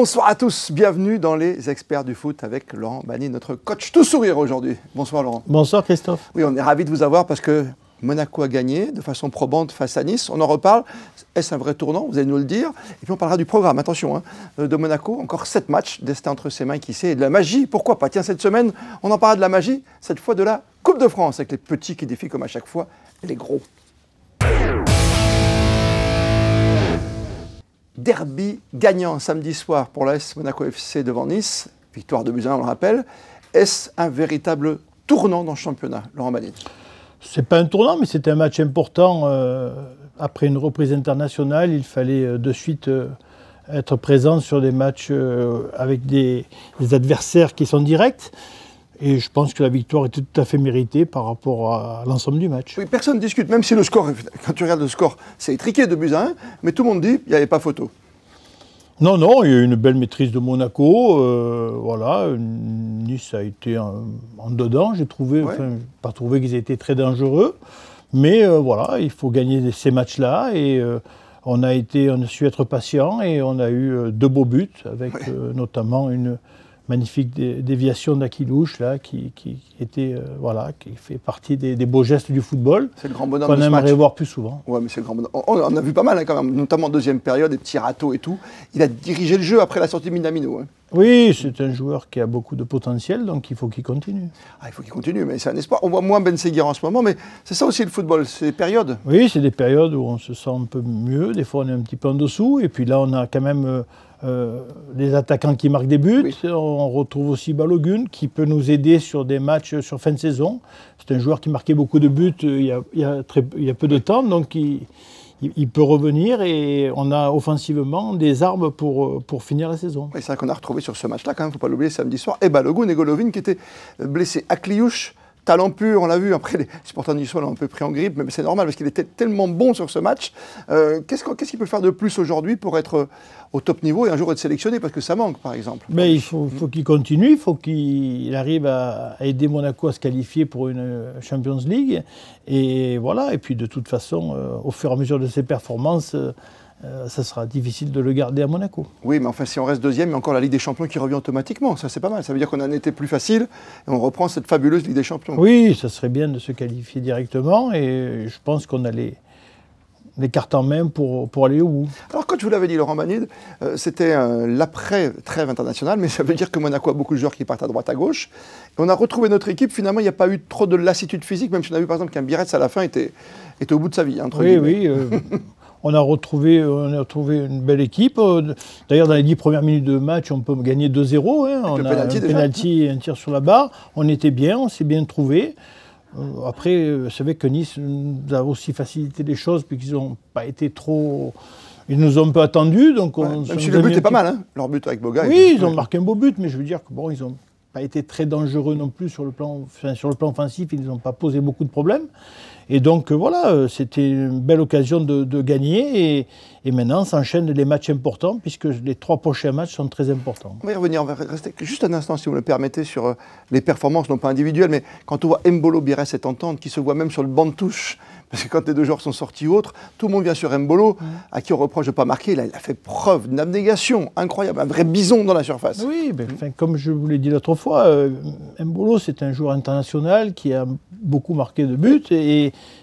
Bonsoir à tous, bienvenue dans les experts du foot avec Laurent Banni, notre coach tout sourire aujourd'hui. Bonsoir Laurent. Bonsoir Christophe. Oui, on est ravis de vous avoir parce que Monaco a gagné de façon probante face à Nice. On en reparle. Est-ce un vrai tournant? Vous allez nous le dire. Et puis on parlera du programme, attention, de Monaco. Encore 7 matchs, destin entre ses mains, qui sait, et de la magie. Pourquoi pas? Tiens, cette semaine, on en parlera de la magie, cette fois de la Coupe de France, avec les petits qui défient comme à chaque fois les gros. Derby gagnant samedi soir pour l'AS Monaco FC devant Nice. Victoire de 2-1, on le rappelle. Est-ce un véritable tournant dans le championnat, Laurent Banni? C'est pas un tournant, mais c'était un match important. Après une reprise internationale, il fallait de suite être présent sur des matchs avec des adversaires qui sont directs. Et je pense que la victoire était tout à fait méritée par rapport à l'ensemble du match. Oui, personne ne discute, même si le score, quand tu regardes le score, c'est étriqué de 2-1, mais tout le monde dit qu'il n'y avait pas photo. Non, non, il y a eu une belle maîtrise de Monaco. Voilà, Nice a été en dedans, j'ai trouvé. Ouais. Enfin, pas trouvé qu'ils étaient très dangereux. Mais voilà, il faut gagner ces matchs-là. Et on a su être patient et on a eu 2 beaux buts, avec notamment une magnifique déviation d'Aquilouche, là, qui était, voilà, qui fait partie des beaux gestes du football. C'est le grand bonhomme qu'on de ce match. aimerait voir plus souvent. Ouais, mais c'est le grand bonhomme. On en a vu pas mal, quand même, notamment en deuxième période, des petits râteaux et tout. Il a dirigé le jeu après la sortie de Minamino. Oui, c'est un joueur qui a beaucoup de potentiel, donc il faut qu'il continue. Ah, il faut qu'il continue, mais c'est un espoir. On voit moins Ben Seguir en ce moment, mais c'est ça aussi le football, c'est des périodes. Oui, c'est des périodes où on se sent un peu mieux, des fois on est un petit peu en dessous, et puis là on a quand même des attaquants qui marquent des buts. Oui. On retrouve aussi Balogun qui peut nous aider sur des matchs sur fin de saison. C'est un joueur qui marquait beaucoup de buts il y a peu de temps, donc il peut revenir et on a offensivement des armes pour finir la saison. Oui, c'est vrai qu'on a retrouvé sur ce match-là, quand même, il ne faut pas l'oublier, samedi soir, et Balogun et Golovin qui étaient blessés. Akliouche, talent pur, on l'a vu, après les supporters niçois l'ont un peu pris en grippe, mais c'est normal parce qu'il était tellement bon sur ce match. Qu'est-ce qu'il peut faire de plus aujourd'hui pour être au top niveau et un jour être sélectionné, parce que ça manque, par exemple? Mais il faut qu'il continue, il faut qu'il arrive à aider Monaco à se qualifier pour une Champions League. Et voilà, et puis de toute façon, au fur et à mesure de ses performances, ça sera difficile de le garder à Monaco. Oui, mais enfin, si on reste deuxième, il y a encore la Ligue des Champions qui revient automatiquement. Ça, c'est pas mal. Ça veut dire qu'on a un été plus facile et on reprend cette fabuleuse Ligue des Champions. Oui, ça serait bien de se qualifier directement et je pense qu'on a les cartes en main pour aller au bout. Alors, quand je vous l'avais dit, Laurent Banni, c'était l'après-trêve internationale, mais ça veut dire que Monaco a beaucoup de joueurs qui partent à droite, à gauche. Et on a retrouvé notre équipe. Finalement, il n'y a pas eu trop de lassitude physique, même si on a vu par exemple qu'un Biretz à la fin était au bout de sa vie. Oui. On a retrouvé une belle équipe. D'ailleurs, dans les 10 premières minutes de match, on peut gagner 2-0. On a un penalty et un tir sur la barre. On était bien, on s'est bien trouvé. Après, c'est vrai que Nice nous a aussi facilité les choses, puisqu'ils n'ont pas été trop... Ils nous ont un peu attendus. Donc même si le but est pas mal, leur but avec Boga. Oui, ils ont marqué un beau but, mais je veux dire que bon, ils n'ont pas été très dangereux non plus sur le plan offensif. Ils n'ont pas posé beaucoup de problèmes. Et donc voilà, c'était une belle occasion de gagner. Et maintenant, s'enchaînent les matchs importants, puisque les 3 prochains matchs sont très importants. On va y revenir, on va rester juste un instant, si vous me le permettez, sur les performances, non pas individuelles, mais quand on voit Mbolo, Bires et Entente, qui se voit même sur le banc de touche, parce que quand les 2 joueurs sont sortis ou autres, tout le monde vient sur Mbolo, à qui on reproche de ne pas marquer. Là, il a fait preuve d'abnégation incroyable, un vrai bison dans la surface. Oui, comme je vous l'ai dit l'autre fois, Mbolo, c'est un joueur international qui a beaucoup marqué de buts,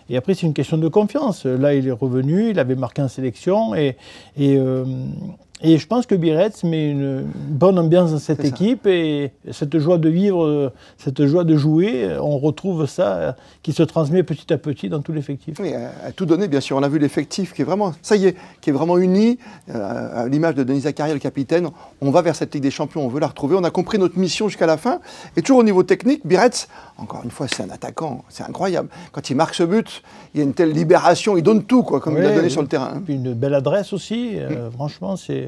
et après, c'est une question de confiance. Là, il est revenu, il avait marqué en sélection, et je pense que Biretz met une bonne ambiance dans cette équipe, et cette joie de vivre, cette joie de jouer, on retrouve ça qui se transmet petit à petit dans tout l'effectif. Oui, à tout donner, bien sûr. On a vu l'effectif qui est vraiment, ça y est, qui est vraiment uni, à l'image de Denis Zakaria, le capitaine. On va vers cette Ligue des Champions, on veut la retrouver. On a compris notre mission jusqu'à la fin. Et toujours au niveau technique, Biretz, encore une fois, c'est un attaquant, c'est incroyable. Quand il marque ce but, il y a une telle libération, il donne tout, quoi, comme il a donné sur le terrain. Puis une belle adresse aussi, franchement, c'est...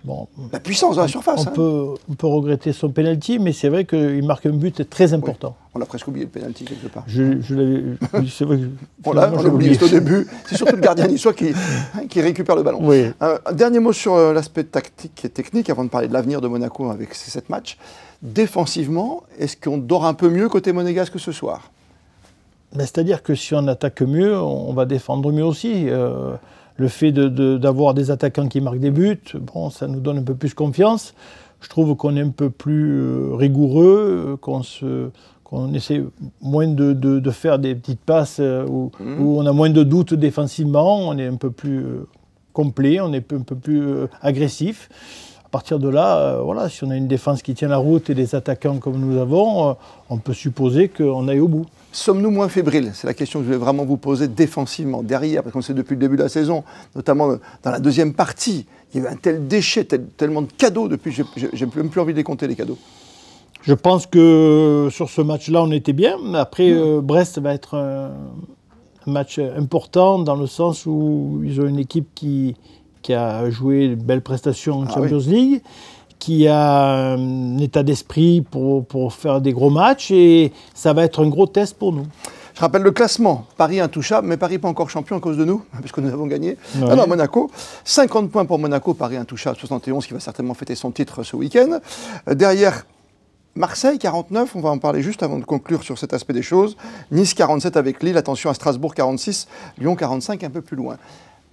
Bon, la puissance de la surface. On peut regretter son penalty, mais c'est vrai qu'il marque un but très important. Oui. On a presque oublié le penalty quelque part. C'est vrai que on l'a oublié au début. C'est surtout le gardien niçois qui récupère le ballon. Oui. Un dernier mot sur l'aspect tactique et technique, avant de parler de l'avenir de Monaco avec ces 7 matchs. Défensivement, est-ce qu'on dort un peu mieux côté monégasque ce soir? C'est-à-dire que si on attaque mieux, on va défendre mieux aussi. le fait d'avoir des attaquants qui marquent des buts, bon, ça nous donne un peu plus confiance. Je trouve qu'on est un peu plus rigoureux, qu'on essaie moins de faire des petites passes où on a moins de doutes défensivement, on est un peu plus complet, on est un peu plus agressif. À partir de là, voilà, si on a une défense qui tient la route et des attaquants comme nous avons, on peut supposer qu'on aille au bout. Sommes-nous moins fébriles? C'est la question que je vais vraiment vous poser défensivement, derrière, parce qu'on sait depuis le début de la saison, notamment dans la deuxième partie, il y avait un tel déchet, tellement de cadeaux depuis, j'ai même plus envie de les compter, les cadeaux. Je pense que sur ce match-là, on était bien. Après, Brest va être un match important dans le sens où ils ont une équipe qui a joué de belles prestations en Champions League, qui a un état d'esprit pour faire des gros matchs, et ça va être un gros test pour nous. Je rappelle le classement. Paris intouchable, mais Paris pas encore champion à cause de nous, puisque nous avons gagné. Ouais. Ah non, Monaco. 50 points pour Monaco, Paris intouchable 71, qui va certainement fêter son titre ce week-end. Derrière, Marseille 49, on va en parler juste avant de conclure sur cet aspect des choses. Nice 47 avec Lille, attention à Strasbourg 46, Lyon 45, un peu plus loin.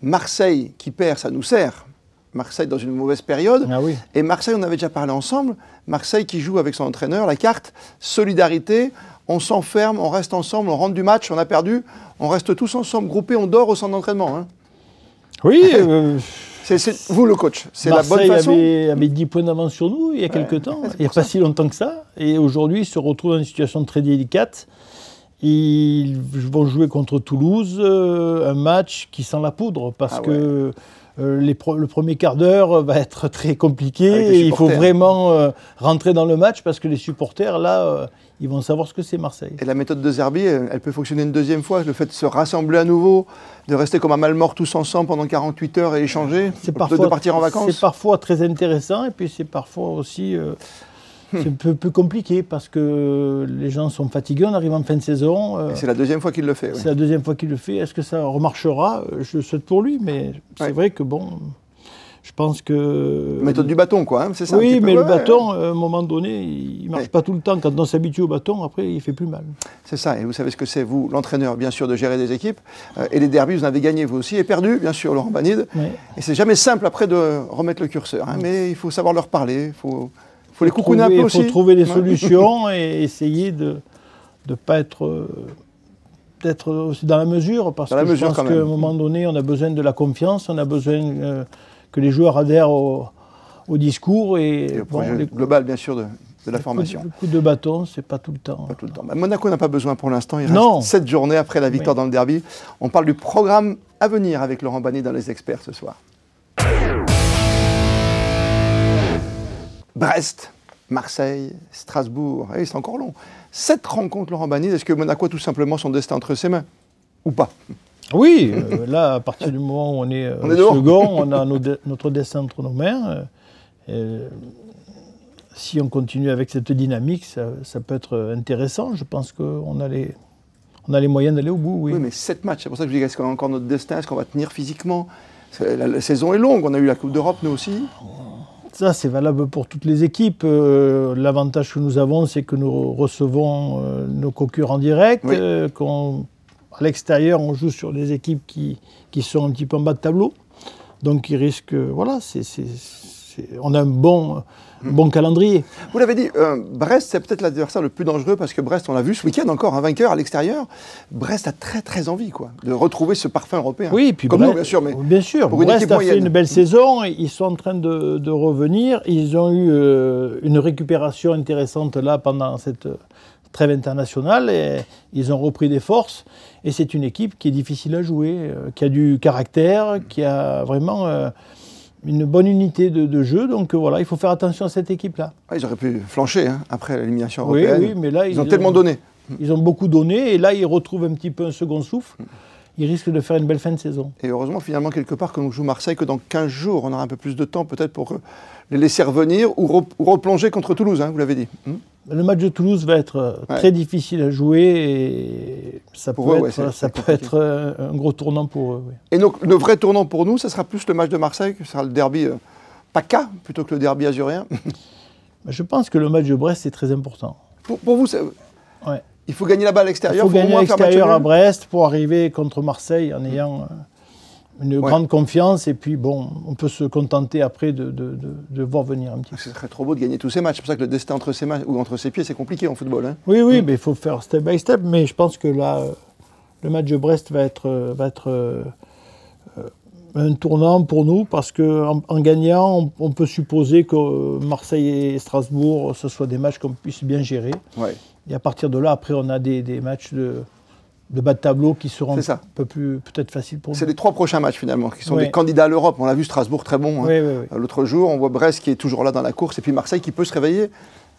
Marseille qui perd, ça nous sert. Marseille dans une mauvaise période. Ah oui. Et Marseille, on avait déjà parlé ensemble. Marseille qui joue avec son entraîneur, la carte solidarité. On s'enferme, on reste ensemble, on rentre du match, on a perdu, on reste tous ensemble, groupés, on dort au centre d'entraînement. Hein. Oui. C'est vous le coach, c'est la bonne façon. Marseille avait 10 points d'avance sur nous il y a quelques temps, il n'y a pas si longtemps que ça. Et aujourd'hui, ils se retrouvent dans une situation très délicate. Ils vont jouer contre Toulouse, un match qui sent la poudre, parce que le premier quart d'heure va être très compliqué. Et il faut vraiment rentrer dans le match, parce que les supporters, là, ils vont savoir ce que c'est Marseille. Et la méthode de Zerbi, elle peut fonctionner une deuxième fois. Le fait de se rassembler à nouveau, de rester comme un mal mort tous ensemble pendant 48 heures et échanger, de partir en vacances. C'est parfois très intéressant, et puis c'est parfois aussi... c'est un peu compliqué, parce que les gens sont fatigués, on arrive en fin de saison. C'est la deuxième fois qu'il le fait. Oui. C'est la deuxième fois qu'il le fait. Est-ce que ça remarchera? Je le souhaite pour lui, mais c'est vrai que bon, je pense que... Méthode du bâton, quoi, hein, c'est ça? Oui, mais le bâton, à un moment donné, il ne marche pas tout le temps. Quand on s'habitue au bâton, après, il fait plus mal. C'est ça, et vous savez ce que c'est, vous, l'entraîneur, bien sûr, de gérer des équipes. Et les derbys, vous en avez gagné, vous aussi, et perdu, bien sûr, Laurent Banide. Oui. Et c'est jamais simple, après, de remettre le curseur. Hein, mais il faut savoir leur parler, il faut les coucouner un peu aussi. Il faut trouver des solutions et essayer de ne pas être... d'être aussi dans la mesure, parce que je pense qu'à un moment donné, on a besoin de la confiance, on a besoin que les joueurs adhèrent au discours. Et le projet global, bien sûr, de la formation. Le coup de bâton, c'est pas tout le temps. Pas tout le temps. Bah, Monaco n'a pas besoin pour l'instant, il reste 7 journées après la victoire dans le derby. On parle du programme à venir avec Laurent Banide dans Les Experts ce soir. Brest, Marseille, Strasbourg, et c'est encore long. 7 rencontres, Laurent Banide. Est-ce que Monaco a tout simplement son destin entre ses mains? Ou pas? Oui, là, à partir du moment où on est second, on a notre destin entre nos mains. Si on continue avec cette dynamique, ça peut être intéressant. Je pense qu'on a les moyens d'aller au bout. Oui, mais 7 matchs, c'est pour ça que je dis, est-ce qu'on a encore notre destin? Est-ce qu'on va tenir physiquement? La saison est longue, on a eu la Coupe d'Europe, nous aussi. Ça, c'est valable pour toutes les équipes. L'avantage que nous avons, c'est que nous recevons nos concurrents directs. Oui. À l'extérieur, on joue sur des équipes qui sont un petit peu en bas de tableau. Donc, ils risquent... Voilà, on a un bon calendrier. Vous l'avez dit, Brest, c'est peut-être l'adversaire le plus dangereux, parce que Brest, on l'a vu ce week-end encore, un vainqueur à l'extérieur. Brest a très très envie de retrouver ce parfum européen. Oui, puis comme nous, bien sûr. Mais bien sûr, pour Brest a fait une belle saison, ils sont en train de revenir. Ils ont eu une récupération intéressante là pendant cette trêve internationale, et ils ont repris des forces. Et c'est une équipe qui est difficile à jouer, qui a du caractère, qui a vraiment... une bonne unité de jeu, donc voilà, il faut faire attention à cette équipe-là. Ah, ils auraient pu flancher après l'élimination européenne. Oui, mais là, ils ont tellement donné. Ils ont beaucoup donné, et là, ils retrouvent un petit peu un second souffle. Ils risquent de faire une belle fin de saison. Et heureusement, finalement, quelque part, que nous joue Marseille, que dans 15 jours, on aura un peu plus de temps peut-être pour les laisser revenir ou replonger contre Toulouse, hein, vous l'avez dit. Le match de Toulouse va être très difficile à jouer, et ça peut être un gros tournant pour eux. Oui. Et donc, le vrai tournant pour nous, ça sera plus le match de Marseille, que ce sera le derby PACA, plutôt que le derby azurien. Je pense que le match de Brest est très important. Pour vous, il faut gagner là-bas à l'extérieur. Il faut gagner à l'extérieur à Brest pour arriver contre Marseille en ayant une grande confiance. Et puis, bon, on peut se contenter après de voir venir un petit peu. Ce serait trop beau de gagner tous ces matchs. C'est pour ça que le destin entre ses mains ou entre ses pieds, c'est compliqué en football. Hein. Oui, mais il faut faire step by step. Mais je pense que là, le match de Brest va être un tournant pour nous, parce qu'en gagnant, on peut supposer que Marseille et Strasbourg, ce soient des matchs qu'on puisse bien gérer. Ouais. Et à partir de là, après, on a des matchs de bas de tableau qui seront un peu plus peut-être faciles pour nous. C'est les 3 prochains matchs finalement, qui sont des candidats à l'Europe. On a vu Strasbourg très bon l'autre jour, on voit Brest qui est toujours là dans la course, et puis Marseille qui peut se réveiller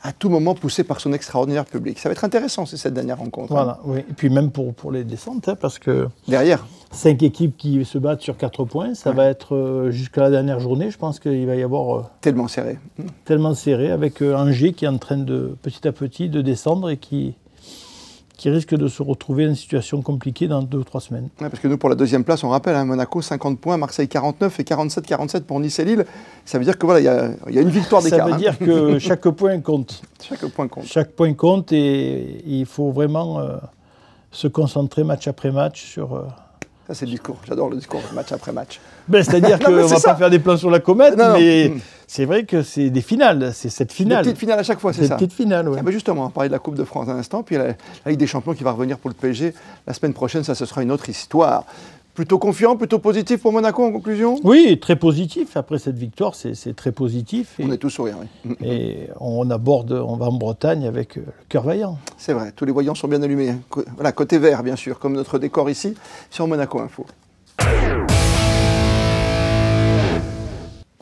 à tout moment, poussé par son extraordinaire public. Ça va être intéressant, cette dernière rencontre. Voilà, oui. Et puis même pour les descentes, hein, parce que derrière 5 équipes qui se battent sur 4 points, ça va être jusqu'à la dernière journée, je pense qu'il va y avoir... tellement serré. Tellement serré, avec Angers qui est en train de, petit à petit, de descendre et qui risque de se retrouver dans une situation compliquée dans 2 ou 3 semaines. Ouais, parce que nous, pour la 2e place, on rappelle, hein, Monaco 50 points, Marseille 49 et 47 pour Nice et Lille. Ça veut dire que voilà, il y a une victoire d'écart. Ça veut dire que chaque point compte. Chaque point compte. Chaque point compte, et il faut vraiment se concentrer match après match sur... Ça, c'est le discours. J'adore le discours, match après match. C'est-à-dire qu'on ne va pas faire des plans sur la comète, mais c'est vrai que c'est des finales, c'est cette finale. Des petites finales à chaque fois, c'est ça. Des petites finales, oui. Justement, on parlait de la Coupe de France un instant, puis la Ligue des Champions qui va revenir pour le PSG la semaine prochaine, ça, ce sera une autre histoire. Plutôt confiant, plutôt positif pour Monaco en conclusion? Oui, très positif. Après cette victoire, c'est très positif. On est tous souriants, oui. Et on va en Bretagne avec le cœur vaillant. C'est vrai, tous les voyants sont bien allumés. Hein. Voilà, côté vert, bien sûr, comme notre décor ici, sur Monaco Info.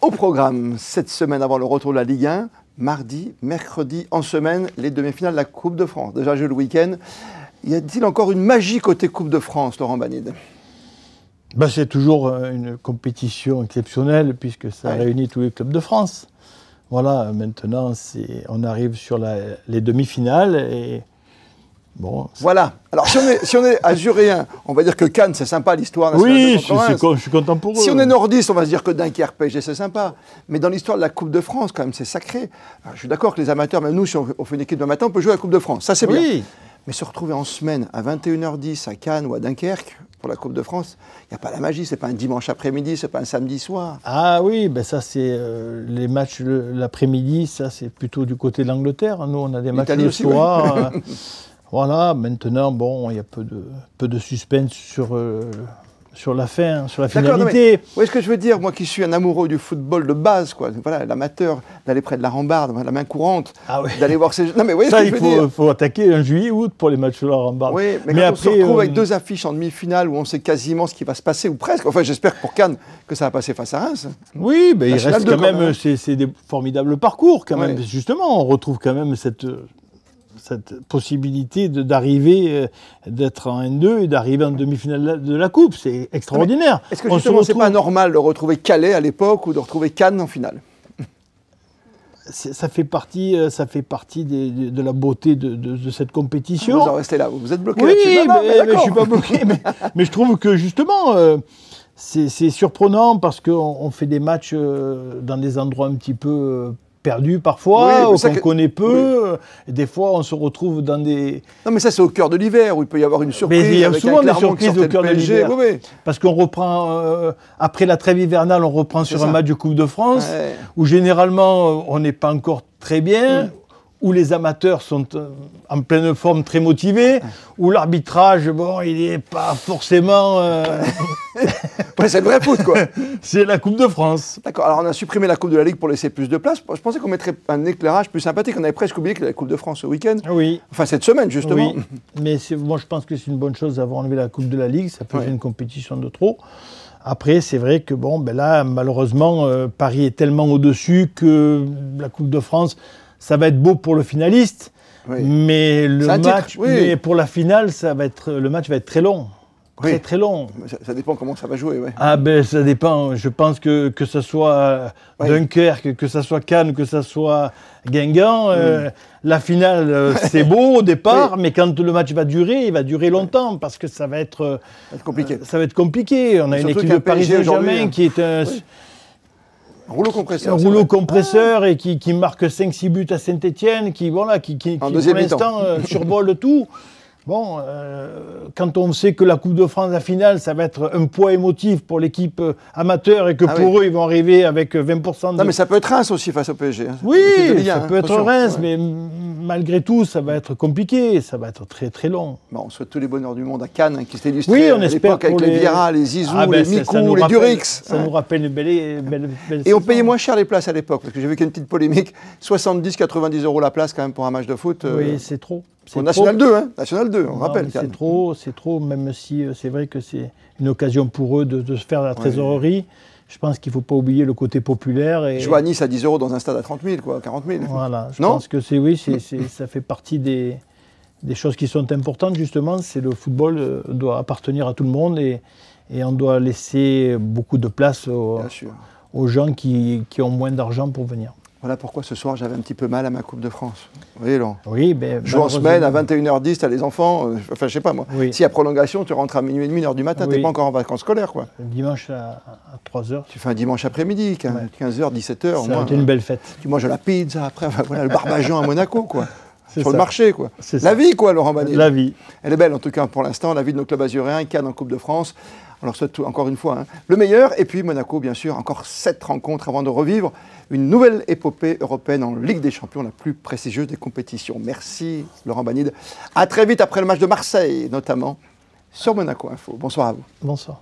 Au programme, cette semaine avant le retour de la Ligue 1, mardi, mercredi, en semaine, les demi-finales de la Coupe de France. Déjà joué le week-end. Y a-t-il encore une magie côté Coupe de France, Laurent Banide? C'est toujours une compétition exceptionnelle, puisque ça réunit tous les clubs de France. Voilà, maintenant, on arrive sur les demi-finales et... Bon, voilà. Alors, si on est azuréen, on va dire que Cannes, c'est sympa, l'histoire nationale. Oui, je suis content pour eux. Si on est nordiste, on va se dire que Dunkerque, PSG, c'est sympa. Mais dans l'histoire de la Coupe de France, quand même, c'est sacré. Alors, je suis d'accord que les amateurs, même nous, si on fait une équipe de matin, on peut jouer à la Coupe de France. Ça, c'est bien. Mais se retrouver en semaine à 21h10 à Cannes ou à Dunkerque pour la Coupe de France, il n'y a pas la magie. C'est pas un dimanche après-midi, c'est pas un samedi soir. Ah oui, ça c'est les matchs l'après-midi, ça c'est plutôt du côté de l'Angleterre. Nous, on a des matchs le soir. Voilà, maintenant, il y a peu de suspense sur la fin, sur la finalité. Vous voyez ce que je veux dire, moi qui suis un amoureux du football de base, quoi. Voilà, l'amateur, d'aller près de la rambarde, la main courante, d'aller voir ces... Non mais vous voyez ça, ce que je veux dire. Il faut attaquer en juillet, août pour les matchs de la rambarde. Oui, mais quand on se retrouve avec 2 affiches en demi-finale où on sait quasiment ce qui va se passer, ou presque, enfin j'espère pour Cannes que ça va passer face à Reims. Oui, il reste quand même, c'est des formidables parcours quand même. Justement, on retrouve quand même cette possibilité d'arriver, d'être en N2 et d'arriver en demi-finale de la Coupe. C'est extraordinaire. Est-ce que justement, c'est pas normal de retrouver Calais à l'époque ou de retrouver Cannes en finale? Ça fait partie de la beauté de cette compétition. Vous en restez là, vous êtes bloqué là-dessus. Oui, mais je ne suis pas bloqué. mais je trouve que justement, c'est surprenant parce qu'on fait des matchs dans des endroits un petit peu... perdu parfois, qu'on connaît peu. Et des fois, on se retrouve dans des... Non, mais ça, c'est au cœur de l'hiver, où il peut y avoir une surprise. Mais il y a souvent des surprises au cœur de l'hiver. Parce qu'on reprend, après la trêve hivernale, on reprend sur un match de Coupe de France, où généralement, on n'est pas encore très bien, où les amateurs sont en pleine forme, très motivés, où l'arbitrage, il n'est pas forcément... c'est le vrai foot, quoi. C'est la Coupe de France. D'accord, alors on a supprimé la Coupe de la Ligue pour laisser plus de place. Je pensais qu'on mettrait un éclairage plus sympathique. On avait presque oublié que la Coupe de France ce week-end. Oui. Enfin, cette semaine, justement. Oui, mais moi, je pense que c'est une bonne chose d'avoir enlevé la Coupe de la Ligue. Ça faisait une compétition de trop. Après, c'est vrai que, là, malheureusement, Paris est tellement au-dessus que la Coupe de France... Ça va être beau pour le finaliste, mais mais pour la finale, le match va être très long. Très long. Ça dépend comment ça va jouer. Ça dépend. Je pense que ce soit Dunkerque, que ce soit Cannes, que ce soit Guingamp, la finale, c'est beau au départ, mais quand le match va durer, il va durer longtemps parce que ça va être compliqué. Ça va être compliqué. On a une équipe de Paris Saint-Germain qui est un rouleau compresseur et qui marque 5-6 buts à Saint-Etienne, qui pour l'instant survole tout. Bon, quand on sait que la Coupe de France, la finale, ça va être un poids émotif pour l'équipe amateur et que pour eux, ils vont arriver avec 20% de... Non, mais ça peut être Reims aussi face au PSG. Hein. Oui, ça peut être Reims, mais malgré tout, ça va être compliqué, ça va être très très long. Bon, on souhaite tous les bonheurs du monde à Cannes, hein, qui s'était illustré oui, on à espère l'époque avec les Vieira, les Zizou, les Mikou, les Durix. Ça nous rappelle une belle Et on payait moins cher les places à l'époque, parce que j'ai vu qu'il y a une petite polémique, 70-90 € la place quand même pour un match de foot. Oui, c'est trop. Pour National 2, hein, National 2, on rappelle. C'est trop, même si c'est vrai que c'est une occasion pour eux de se faire la trésorerie. Je pense qu'il ne faut pas oublier le côté populaire. Et... Jouer à Nice à 10 € dans un stade à 30 000, quoi, 40 000. Voilà, je pense que ça fait partie des choses qui sont importantes, justement. C'est le football doit appartenir à tout le monde et on doit laisser beaucoup de place aux gens qui ont moins d'argent pour venir. Voilà pourquoi ce soir j'avais un petit peu mal à ma Coupe de France. Vous voyez, Laurent. Oui, ben, joue en semaine à 21h10, t'as les enfants, enfin je sais pas moi. Oui. S'il y a prolongation, tu rentres à minuit et demi, 1h du matin, t'es pas encore en vacances scolaires, quoi. Dimanche à 3h. Tu fais un dimanche après-midi, 15h, 17h. Ça a été une belle fête. Tu manges la pizza, après voilà, le barbajan à Monaco, quoi. Sur le marché, quoi. La vie, quoi, Laurent Bannier. La vie. Elle est belle, en tout cas, pour l'instant, la vie de nos clubs azuréens, Cannes en Coupe de France. Alors, souhaite encore une fois le meilleur. Et puis, Monaco, bien sûr, encore 7 rencontres avant de revivre une nouvelle épopée européenne en Ligue des Champions, la plus prestigieuse des compétitions. Merci, Laurent Banide. À très vite après le match de Marseille, notamment sur Monaco Info. Bonsoir à vous. Bonsoir.